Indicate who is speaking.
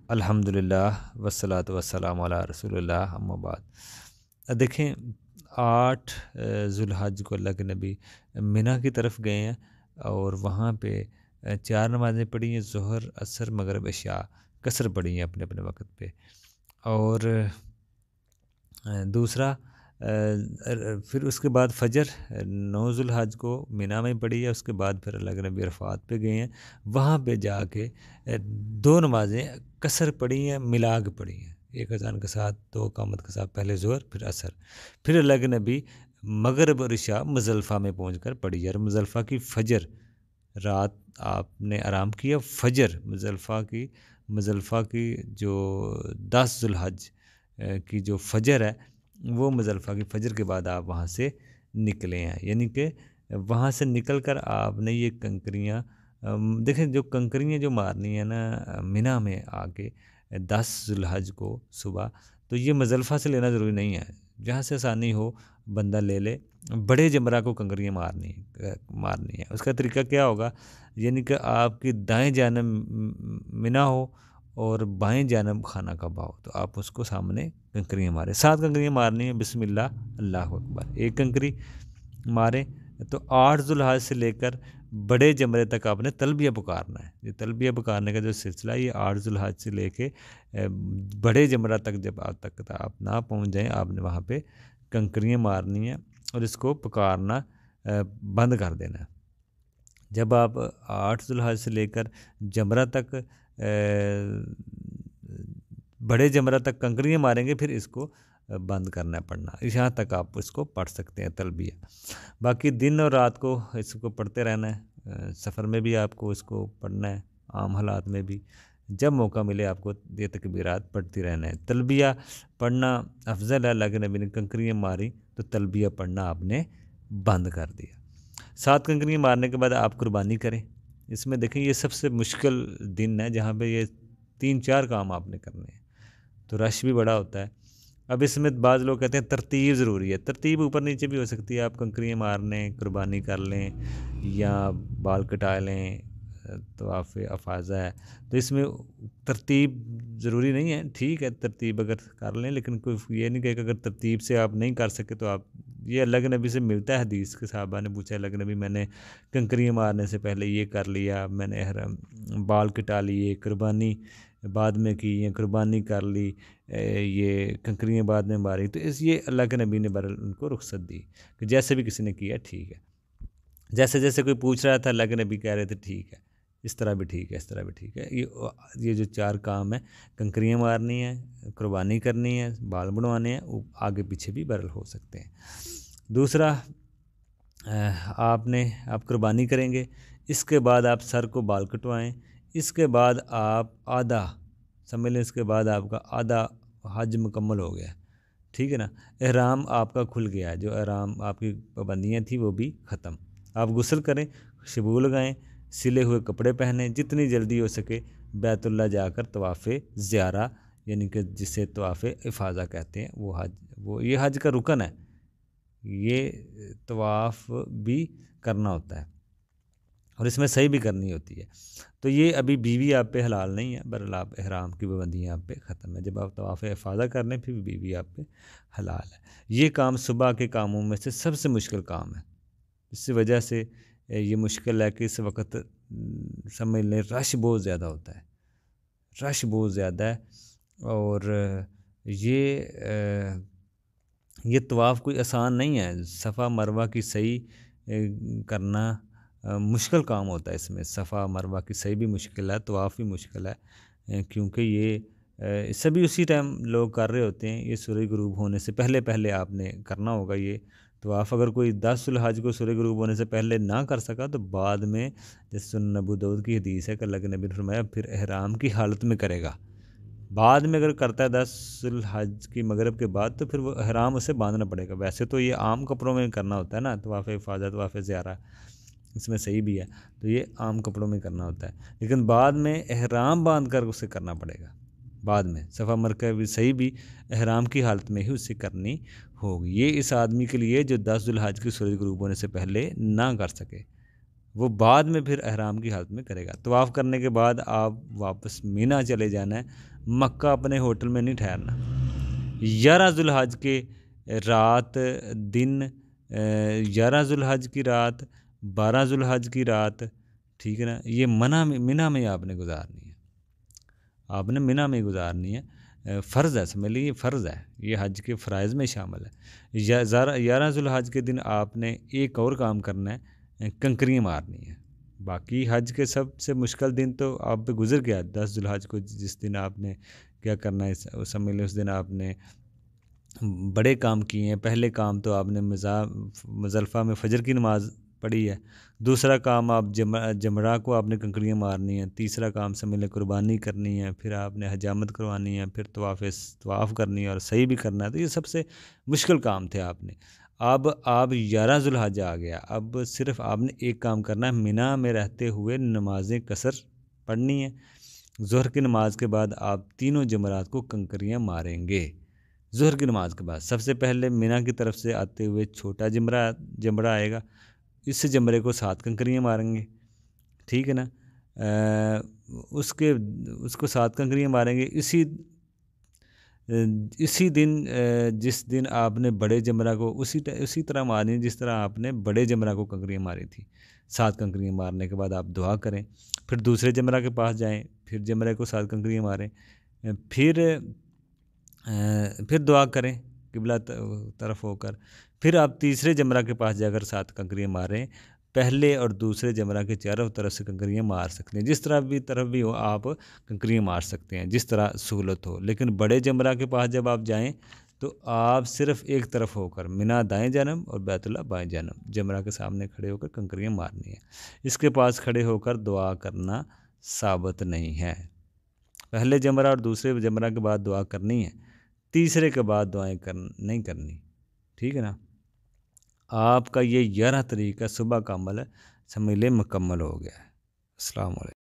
Speaker 1: अल्हम्दुलिल्लाह वस्सलातु वस्सलामु अला रसूलिल्लाह अम्मा बाद। देखें 8 ज़ुल्हज को अल्लाह के नबी मिना की तरफ गए हैं और वहाँ पे 4 नमाज़ें पढ़ी हैं, ज़ोहर, असर, मगरिब, इशा, कसर पढ़ी हैं अपने-अपने वक़्त पे। और दूसरा फिर उसके बाद फ़जर 9 ज़ुल्हज को मिना में पढ़ी है, उसके बाद फिर अल्लाह के नबी अरफ़ात पे गए हैं। वहाँ पे जाके 2 नमाज़ें कसर पढ़ी हैं, मिला के पढ़ी हैं। 1 अज़ान के साथ, 2 इक़ामत के साथ, पहले ज़ोहर फिर असर। फिर अल्लाह के नबी मगरिब और इशा मुज़दलिफ़ा में पहुँचकर पढ़ी है और मुज़दलिफ़ा की फ़जर रात आपने आराम किया, फ़जर मुज़दलिफ़ा की जो 10 ज़ुल्हज की जो फ़जर है, वो मुज़दलिफ़ा की फ़जर के बाद आप वहाँ से निकले हैं। यानी कि वहाँ से निकल कर आपने ये कंकरियाँ देखें, जो कंकरियाँ जो मारनी है ना मिना में आके 10 ज़ुल्हज को सुबह, तो ये मुज़दलिफ़ा से लेना ज़रूरी नहीं है। जहाँ से आसानी हो बंदा ले ले। बड़े जमरा को कंकरियाँ मारनी है। उसका तरीका क्या होगा, यानी कि आपकी दाएँ जानब मिना हो और बाएँ जानब खाना कबा हो, तो आप उसको सामने कंकरियाँ मारें। 7 कंकरियाँ मारनी है, बिस्मिल्लाह, अल्लाहु अकबर। 1 कंकरी मारे तो 8 ज़ुल्हज से लेकर बड़े जमरे तक आपने तलबिया पुकारना है। ये तलबिया पुकारने का जो सिलसिला है, ये 8 ज़ुल्हज से लेके बड़े जमरा तक जब आप ना पहुँच जाएँ, आपने वहाँ पे कंकरियाँ मारनी है और इसको पुकारना बंद कर देना है। जब आप 8 ज़ुल्हज से लेकर जमरा तक बड़े जमरा तक कंकरियाँ मारेंगे, फिर इसको बंद करना है पढ़ना। यहाँ तक आप इसको पढ़ सकते हैं तलबिया। बाकी दिन और रात को इसको पढ़ते रहना है। सफ़र में भी आपको इसको पढ़ना है, आम हालात में भी। जब मौका मिले आपको ये तकबीरात पढ़ती रहना है। तलबिया पढ़ना अफ़ज़ल है। अल्लाह के नबी ने कंकरियाँ मारी तो तलबिया पढ़ना आपने बंद कर दिया। 7 कंकरियाँ मारने के बाद आप कुर्बानी करें। इसमें देखें, ये सबसे मुश्किल दिन है जहाँ पे ये 3-4 काम आपने करने हैं, तो रश भी बड़ा होता है। अब इसमें बाज़ लोग कहते हैं तरतीब ज़रूरी है। तरतीब ऊपर-नीचे भी हो सकती है। आप कंकरियाँ मार लें, कुर्बानी कर लें या बाल कटा लें, तवाफ़ अफ़ाज़ा है। तो इसमें तरतीब ज़रूरी नहीं है। ठीक है, तरतीब अगर कर लें, लेकिन कोई ये नहीं कहेगा अगर तरतीब से आप नहीं कर सके तो आप ये अल्लाह के नबी से मिलता है हदीस के। सहाबा ने पूछा, अल्लाह के नबी, मैंने कंकरियाँ मारने से पहले ये कर लिया, मैंने बाल कटा लिए, कुर्बानी बाद में की या कुर्बानी कर ली, ये कंकरियाँ बाद में मारी, तो इस ये अल्लाह के नबी ने बहरहाल उनको रुख़्सत दी कि जैसे भी किसी ने किया ठीक है। जैसे-जैसे कोई पूछ रहा था, अल्लाह के नबी कह रहे थे ठीक है, इस तरह भी ठीक है, इस तरह भी ठीक है। ये जो 4 काम हैं, कंकरियाँ मारनी है, कुर्बानी करनी है, बाल बनवाने हैं, वो आगे पीछे भी बहरहाल हो सकते हैं। दूसरा, आप कुर्बानी करेंगे, इसके बाद आप सर को बाल कटवाएँ, इसके बाद आप आधा समझ लें, इसके बाद आपका आधा हज मुकम्मल हो गया, ठीक है ना? एहराम आपका खुल गया है, जो एहराम आपकी पाबंदियाँ थी वो भी ख़त्म। आप गुस्ल करें, खुशबू लगाएँ, सिले हुए कपड़े पहनें, जितनी जल्दी हो सके बैतुल्लाह जाकर तवाफ़े ज़ियारा, यानी कि जिसे तवाफ़े इफ़ाज़ा कहते हैं, वो ये हज का रुकन है। ये तवाफ़ भी करना होता है और इसमें सही भी करनी होती है। तो ये अभी बीवी आप पे हलाल नहीं है, बहरहाल आप इहराम की पाबंदियाँ आप पे ख़त्म है। जब आप तवाफ़ इफ़ाज़ा कर लें, फिर बीवी आप पे हलाल है। ये काम सुबह के कामों में से सबसे मुश्किल काम है। इस वजह से ये मुश्किल है कि इस वक़्त समझ लें रश बहुत ज़्यादा होता है। रश बहुत ज़्यादा है और ये ये तवाफ़ कोई आसान नहीं है। सफ़ा मरवा की सही करना मुश्किल काम होता है। इसमें सफ़ा मरवा की सही भी मुश्किल है, तवाफ़ भी मुश्किल है, क्योंकि ये सभी उसी टाइम लोग कर रहे होते हैं। ये सूरज गुरूब होने से पहले-पहले आपने करना होगा ये तवाफ़। अगर कोई 10 ज़ुल्हज को सूरज गुरूब होने से पहले ना कर सका, तो बाद में, जैसे सुनन अबू दाऊद की हदीस है कि अल्लाह के नबी ने फरमाया फिर एहराम की हालत में करेगा। बाद में अगर करता है 10 ज़ुल्हज की मगरिब के बाद, तो फिर वो एहराम उसे बाँधना पड़ेगा। वैसे तो ये आम कपड़ों में करना होता है ना, तवाफ़ इफ़ाज़ा, तवाफ़ ज़ियारा, इसमें सही भी है। तो ये आम कपड़ों में करना होता है, लेकिन बाद में एहराम बाँध कर उसे करना पड़ेगा। बाद में सफ़ा मरवा भी सही भी एहराम की हालत में ही उसे करनी होगी। ये इस आदमी के लिए जो 10 ज़ुल्हज की सूरज गुरूब होने से पहले ना कर सके। वो बाद में फिर अहराम की हालत में करेगा। तवाफ़ करने के बाद आप वापस मीना चले जाना है, मक्का अपने होटल में नहीं ठहरना। 11 ज़ुल्हज के रात दिन 11 ज़ुल्हज की रात, 12 ज़ुल्हज की रात, ठीक है ना, ये मीना में आपने गुजारनी है, आपने मीना में गुजारनी है। फ़र्ज़ है, समझ लीजिए फ़र्ज़ है, ये हज के फ़राइज़ में शामिल है। 11 ज़ुल्हज के दिन आपने एक और काम करना है, कंकरियाँ मारनी है। बाकी हज के सबसे मुश्किल दिन तो आप पे गुजर गया, 10 ज़ुल्हज को, जिस दिन आपने क्या करना है, समझ लें उस दिन आपने बड़े काम किए हैं। पहले काम तो आपने मुज़दलिफ़ा में फ़जर की नमाज़ पढ़ी है। दूसरा काम आप जमरा को आपने कंकड़ियाँ मारनी है। तीसरा काम समझ लें कुर्बानी करनी है। फिर आपने हजामत करवानी है, फिर तवाफ़ करनी है और सही भी करना है। तो ये सबसे मुश्किल काम थे आपने। अब आप 11 ज़ुल्हज आ गया, अब सिर्फ आपने एक काम करना है, मिना में रहते हुए नमाज़ें कसर पढ़नी है। ज़ोहर की नमाज़ के बाद आप तीनों जमरात को कंकरियाँ मारेंगे। ज़ोहर की नमाज़ के बाद सबसे पहले मिना की तरफ से आते हुए छोटा जमरा आएगा, इस जमरे को 7 कंकरियाँ मारेंगे, ठीक है ना। उसको 7 कंकरियाँ मारेंगे। इसी दिन जिस दिन आपने बड़े जमरा को उसी तरह मारनी जिस तरह आपने बड़े जमरा को कंकरियाँ मारी थी। 7 कंकरियाँ मारने के बाद आप दुआ करें, फिर दूसरे जमरा के पास जाएं, फिर जमरे को 7 कंकरियाँ मारें, फिर दुआ करें किबला तरफ होकर, फिर आप तीसरे जमरा के पास जाकर 7 कंकरियाँ मारें। पहले और दूसरे जमरा के चारों तरफ से कंकरियाँ मार सकते हैं, जिस तरफ भी हो आप कंकरियाँ मार सकते हैं, जिस तरह सहूलत हो। लेकिन बड़े जमरा के पास जब आप जाएं तो आप सिर्फ एक तरफ होकर, मिना दाएं जानब और बैतुल्ला बाएं जानब, जमरा के सामने खड़े होकर कंकरियाँ मारनी है। इसके पास खड़े होकर दुआ करना साबित नहीं है। पहले जमरा और दूसरे जमरा के बाद दुआ करनी है, तीसरे के बाद दुआएं नहीं करनी, ठीक है ना। आपका ये 11 तरीका सुबह का अमल है, समझ लें मुकम्मल हो गया है। अस्सलाम वालेकुम।